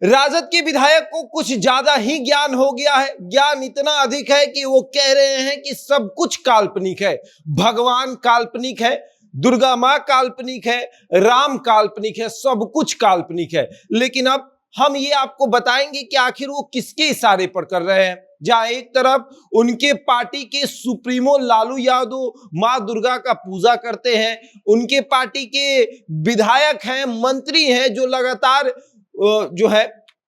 राजद के विधायक को कुछ ज्यादा ही ज्ञान हो गया है। ज्ञान इतना अधिक है कि वो कह रहे हैं कि सब कुछ काल्पनिक है। भगवान काल्पनिक है, दुर्गा माँ काल्पनिक है, राम काल्पनिक है, सब कुछ काल्पनिक है। लेकिन अब हम ये आपको बताएंगे कि आखिर वो किसके इशारे पर कर रहे हैं। जहां एक तरफ उनके पार्टी के सुप्रीमो लालू यादव माँ दुर्गा का पूजा करते हैं, उनके पार्टी के विधायक हैं, मंत्री हैं जो लगातार जो है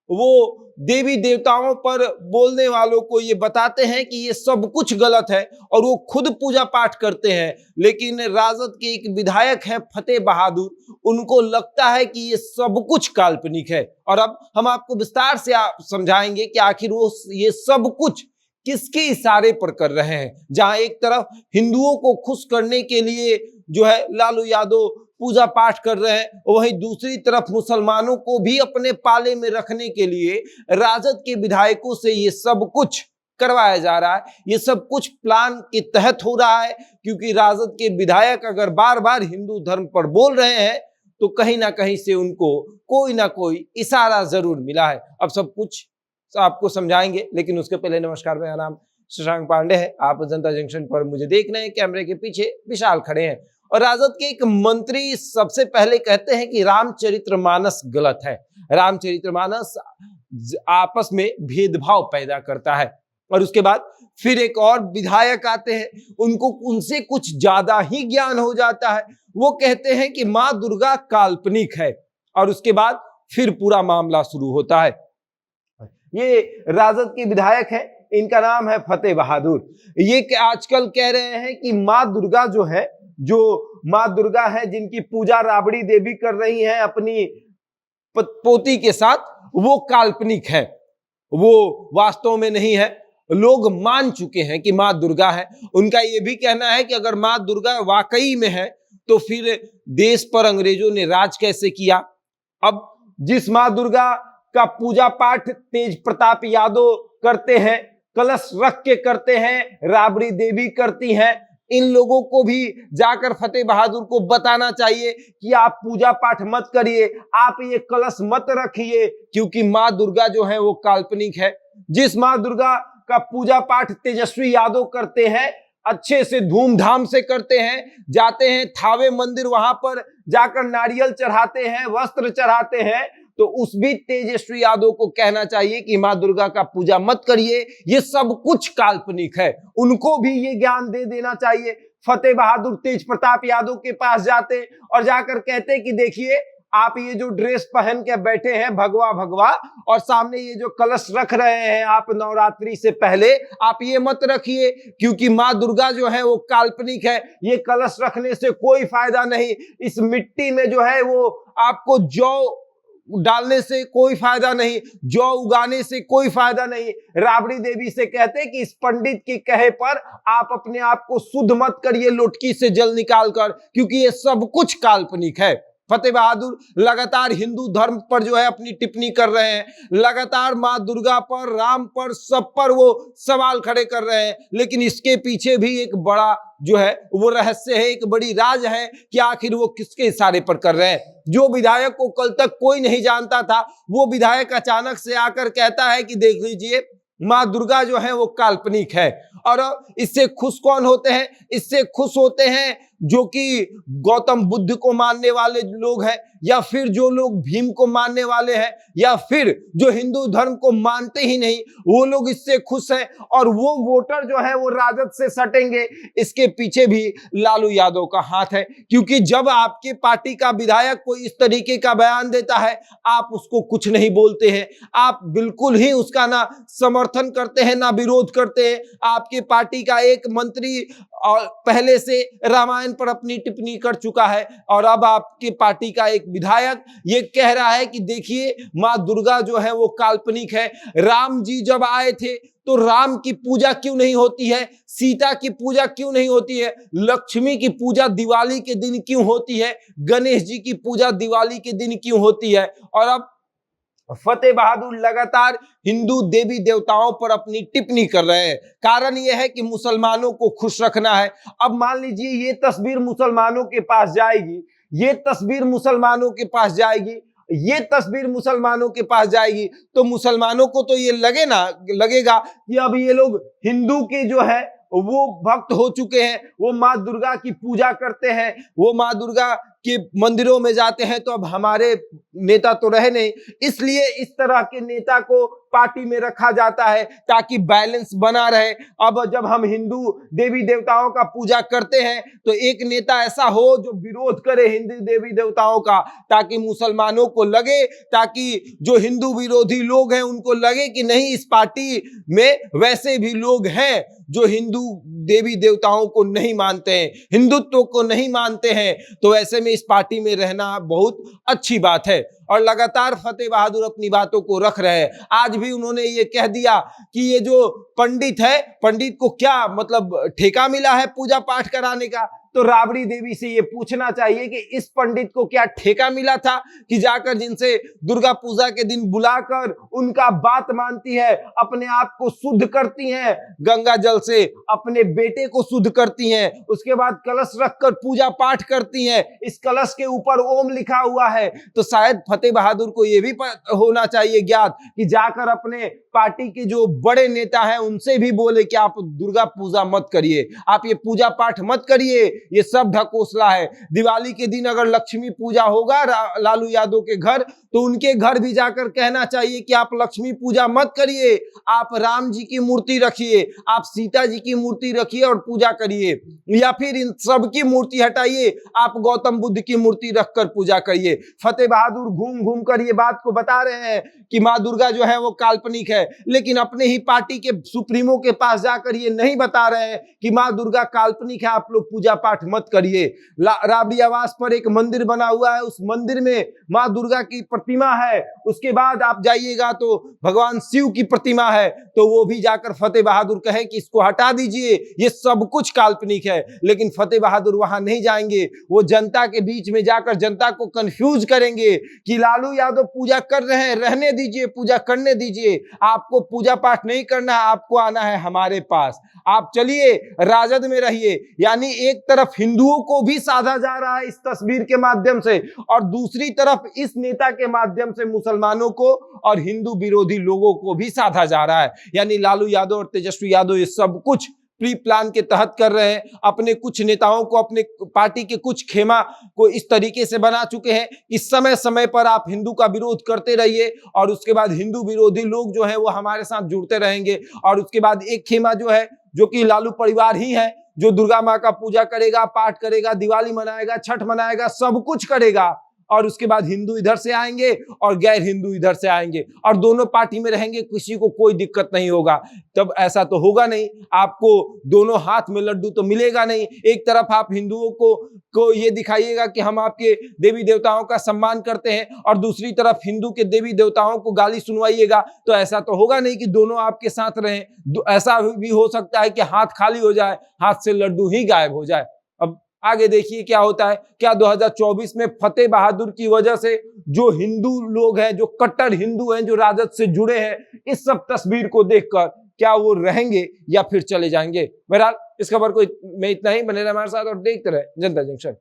वो देवी देवताओं पर बोलने वालों को ये बताते हैं कि ये सब कुछ गलत है और वो खुद पूजा पाठ करते हैं। लेकिन राजद के एक विधायक है फतेह बहादुर, उनको लगता है कि ये सब कुछ काल्पनिक है। और अब हम आपको विस्तार से समझाएंगे कि आखिर वो ये सब कुछ किसके इशारे पर कर रहे हैं। जहां एक तरफ हिंदुओं को खुश करने के लिए जो है लालू यादव पूजा पाठ कर रहे हैं, वहीं दूसरी तरफ मुसलमानों को भी अपने पाले में रखने के लिए राजद के विधायकों से ये सब कुछ करवाया जा रहा है। ये सब कुछ प्लान के तहत हो रहा है, क्योंकि राजद के विधायक अगर बार बार हिंदू धर्म पर बोल रहे हैं तो कहीं ना कहीं से उनको कोई ना कोई इशारा जरूर मिला है। अब सब कुछ आपको समझाएंगे, लेकिन उसके पहले नमस्कार, मेरा नाम शशांक पांडे है। आप जनता जंक्शन पर मुझे देख रहे हैं, कैमरे के पीछे विशाल खड़े हैं। और राजद के एक मंत्री सबसे पहले कहते हैं कि रामचरितमानस गलत है, रामचरितमानस आपस में भेदभाव पैदा करता है। और उसके बाद फिर एक और विधायक आते हैं, उनको उनसे कुछ ज्यादा ही ज्ञान हो जाता है। वो कहते हैं कि माँ दुर्गा काल्पनिक है, और उसके बाद फिर पूरा मामला शुरू होता है। ये राजद के विधायक हैं, इनका नाम है फतेह बहादुर। ये आजकल कह रहे हैं कि माँ दुर्गा जो है, जो माँ दुर्गा है जिनकी पूजा राबड़ी देवी कर रही हैं अपनी पोती के साथ, वो काल्पनिक है, वो वास्तव में नहीं है। लोग मान चुके हैं कि माँ दुर्गा है। उनका ये भी कहना है कि अगर माँ दुर्गा वाकई में है तो फिर देश पर अंग्रेजों ने राज कैसे किया। अब जिस माँ दुर्गा का पूजा पाठ तेज प्रताप यादव करते हैं, कलश रख के करते हैं, राबड़ी देवी करती हैं, इन लोगों को भी जाकर फतेह बहादुर को बताना चाहिए कि आप पूजा पाठ मत करिए, आप ये कलश मत रखिए, क्योंकि माँ दुर्गा जो है वो काल्पनिक है। जिस माँ दुर्गा का पूजा पाठ तेजस्वी यादव करते हैं, अच्छे से धूमधाम से करते हैं, जाते हैं थावे मंदिर, वहां पर जाकर नारियल चढ़ाते हैं, वस्त्र चढ़ाते हैं, तो उस भी तेजस्वी यादव को कहना चाहिए कि माँ दुर्गा का पूजा मत करिए, ये सब कुछ काल्पनिक है। उनको भी ये ज्ञान दे देना चाहिए। फतेह बहादुर तेज प्रताप यादव के पास जाते और जाकर कहते कि देखिए, आप ये जो ड्रेस पहन के बैठे हैं भगवा भगवा, और सामने ये जो कलश रख रहे हैं आप नवरात्रि से पहले, आप ये मत रखिए, क्योंकि माँ दुर्गा जो है वो काल्पनिक है। ये कलश रखने से कोई फायदा नहीं। इस मिट्टी में जो है वो आपको जौ डालने से कोई फायदा नहीं, जौ उगाने से कोई फायदा नहीं। राबड़ी देवी से कहते कि इस पंडित के कहे पर आप अपने आप को शुद्ध मत करिए लोटकी से जल निकालकर, क्योंकि ये सब कुछ काल्पनिक है। फतेह बहादुर लगातार हिंदू धर्म पर जो है अपनी टिप्पणी कर रहे हैं, लगातार माँ दुर्गा पर, राम पर, सब पर वो सवाल खड़े कर रहे हैं। लेकिन इसके पीछे भी एक बड़ा जो है वो रहस्य है, एक बड़ी राज है कि आखिर वो किसके इशारे पर कर रहे हैं। जो विधायक को कल तक कोई नहीं जानता था, वो विधायक अचानक से आकर कहता है कि देख लीजिए, माँ दुर्गा जो है वो काल्पनिक है। और इससे खुश कौन होते हैं? इससे खुश होते हैं जो कि गौतम बुद्ध को मानने वाले लोग हैं, या फिर जो लोग भीम को मानने वाले हैं, या फिर जो हिंदू धर्म को मानते ही नहीं, वो लोग इससे खुश हैं। और वो वोटर जो है वो राजद से सटेंगे। इसके पीछे भी लालू यादव का हाथ है, क्योंकि जब आपके पार्टी का विधायक कोई इस तरीके का बयान देता है, आप उसको कुछ नहीं बोलते हैं, आप बिल्कुल ही उसका ना समर्थन करते हैं ना विरोध करते हैं। आपके पार्टी का एक मंत्री और पहले से रामायण पर अपनी टिप्पणी कर चुका है, और अब आपके पार्टी का एक विधायक ये कह रहा है कि देखिए, माँ दुर्गा जो है वो काल्पनिक है। राम जी जब आए थे तो राम की पूजा क्यों नहीं होती है, सीता की पूजा क्यों नहीं होती है, लक्ष्मी की पूजा दिवाली के दिन क्यों होती है, गणेश जी की पूजा दिवाली के दिन क्यों होती है। और अब फतेह बहादुर लगातार हिंदू देवी देवताओं पर अपनी टिप्पणी कर रहे हैं। कारण यह है कि मुसलमानों को खुश रखना है। अब मान लीजिए ये तस्वीर मुसलमानों के पास जाएगी, ये तस्वीर मुसलमानों के पास जाएगी, ये तस्वीर मुसलमानों के पास जाएगी तो मुसलमानों को तो ये लगेगा कि अब ये लोग हिंदू के जो है वो भक्त हो चुके हैं, वो माँ दुर्गा की पूजा करते हैं, वो माँ दुर्गा के मंदिरों में जाते हैं, तो अब हमारे नेता तो रहे नहीं। इसलिए इस तरह के नेता को पार्टी में रखा जाता है ताकि बैलेंस बना रहे। अब जब हम हिंदू देवी देवताओं का पूजा करते हैं तो एक नेता ऐसा हो जो विरोध करे हिंदू देवी देवताओं का, ताकि मुसलमानों को लगे, ताकि जो हिंदू विरोधी लोग हैं उनको लगे कि नहीं, इस पार्टी में वैसे भी लोग हैं जो हिंदू देवी देवताओं को नहीं मानते हैं, हिंदुत्व को नहीं मानते हैं। तो ऐसे में इस पार्टी में रहना बहुत अच्छी बात है। और लगातार फतेह बहादुर अपनी बातों को रख रहे हैं। आज भी उन्होंने ये कह दिया कि ये जो पंडित है, पंडित को क्या मतलब ठेका मिला है पूजा पाठ कराने का? तो राबड़ी देवी से ये पूछना चाहिए कि इस पंडित को क्या ठेका मिला था कि जाकर जिनसे दुर्गा पूजा के दिन बुलाकर उनका बात मानती है, अपने आप को शुद्ध करती हैं गंगा जल से, अपने बेटे को शुद्ध करती हैं, उसके बाद कलश रखकर पूजा पाठ करती हैं, इस कलश के ऊपर ओम लिखा हुआ है। तो शायद फतेह बहादुर को यह भी होना चाहिए ज्ञात कि जाकर अपने पार्टी के जो बड़े नेता हैं उनसे भी बोले कि आप दुर्गा पूजा मत करिए, आप ये पूजा पाठ मत करिए, ये सब ढकोसला है। दिवाली के दिन अगर लक्ष्मी पूजा होगा लालू यादव के घर, तो उनके घर भी जाकर कहना चाहिए कि आप लक्ष्मी पूजा मत करिए, आप राम जी की मूर्ति रखिए, आप सीता जी की मूर्ति रखिए और पूजा करिए, या फिर इन सब की मूर्ति हटाइए, आप गौतम बुद्ध की मूर्ति रखकर पूजा करिए। फतेह बहादुर घूम घूम कर ये बात को बता रहे हैं कि माँ दुर्गा जो है वो काल्पनिक है, लेकिन अपने ही पार्टी के सुप्रीमो के पास जाकर ये नहीं बता रहे हैं कि माँ दुर्गा काल्पनिक है, आप लोग पूजा पाठ मत करिए। राबड़ी आवास पर एक मंदिर बना हुआ है, उस मंदिर में माँ दुर्गा की प्रतिमा है, उसके बाद आप जाइएगा तो भगवान शिव की प्रतिमा है, तो वो भी जाकर फतेह बहादुर कहें कि इसको हटा दीजिए, ये सब कुछ काल्पनिक है। लेकिन फतेह बहादुर वहां नहीं जाएंगे, वो जनता के बीच में जाकर जनता को कंफ्यूज करेंगे कि लालू यादव पूजा कर रहे हैं, रहने दीजिए, पूजा करने दीजिए, आपको पूजा पाठ नहीं करना है, आपको आना है हमारे पास, आप चलिए राजद में रहिए। यानी एक तरफ हिंदुओं को भी साधा जा रहा है इस तस्वीर के माध्यम से, और दूसरी तरफ इस नेता के माध्यम से मुसलमानों को और हिंदू विरोधी लोगों को भी साधा जा रहा है। यानी लालू यादव और तेजस्वी यादव ये सब कुछ प्री प्लान के तहत कर रहे हैं। अपने कुछ नेताओं को, अपने पार्टी के कुछ खेमा को इस तरीके से बना चुके हैं कि समय समय पर आप हिंदू का विरोध करते रहिए और उसके बाद हिंदू विरोधी लोग जो है वो हमारे साथ जुड़ते रहेंगे। और उसके बाद एक खेमा जो है, जो कि लालू परिवार ही है, जो दुर्गा माँ का पूजा करेगा, पाठ करेगा, दिवाली मनाएगा, छठ मनाएगा, सब कुछ करेगा, और उसके बाद हिंदू इधर से आएंगे और गैर हिंदू इधर से आएंगे और दोनों पार्टी में रहेंगे, किसी को कोई दिक्कत नहीं होगा। तब ऐसा तो होगा नहीं, आपको दोनों हाथ में लड्डू तो मिलेगा नहीं। एक तरफ आप हिंदुओं को ये दिखाइएगा कि हम आपके देवी देवताओं का सम्मान करते हैं, और दूसरी तरफ हिंदू के देवी देवताओं को गाली सुनवाइएगा, तो ऐसा तो होगा नहीं कि दोनों आपके साथ रहें। ऐसा भी हो सकता है कि हाथ खाली हो जाए, हाथ से लड्डू ही गायब हो जाए। अब आगे देखिए क्या होता है। क्या 2024 में फतेह बहादुर की वजह से जो हिंदू लोग हैं, जो कट्टर हिंदू हैं, जो राजद से जुड़े हैं, इस सब तस्वीर को देखकर क्या वो रहेंगे या फिर चले जाएंगे? बहरहाल इस खबर को में इतना ही। बने रहे हमारे साथ और देखते रहे जनता जंक्शन।